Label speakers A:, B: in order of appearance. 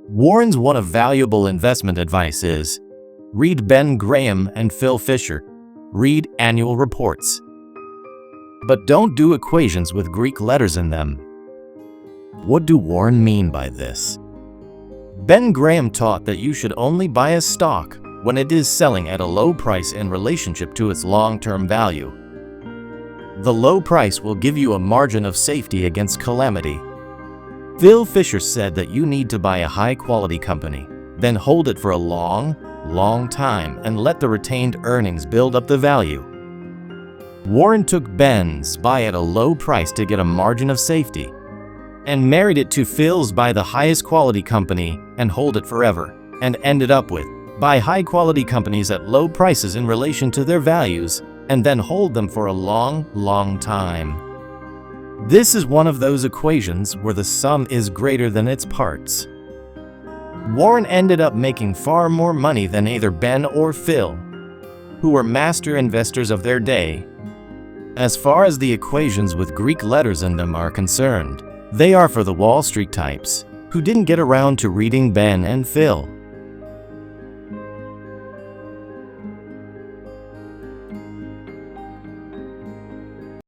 A: Warren's one of valuable investment advice is, read Ben Graham and Phil Fisher. Read annual reports. But don't do equations with Greek letters in them. What do Warren mean by this? Ben Graham taught that you should only buy a stock when it is selling at a low price in relationship to its long-term value. The low price will give you a margin of safety against calamity. Phil Fisher said that you need to buy a high-quality company, then hold it for a long time and let the retained earnings build up the value. Warren took Ben's buy at a low price to get a margin of safety and married it to Phil's buy the highest quality company and hold it forever, and ended up with buy high-quality companies at low prices in relation to their values and then hold them for a long time. This is one of those equations where the sum is greater than its parts. Warren ended up making far more money than either Ben or Phil, who were master investors of their day. As far as the equations with Greek letters in them are concerned, they are for the Wall Street types who didn't get around to reading Ben and Phil.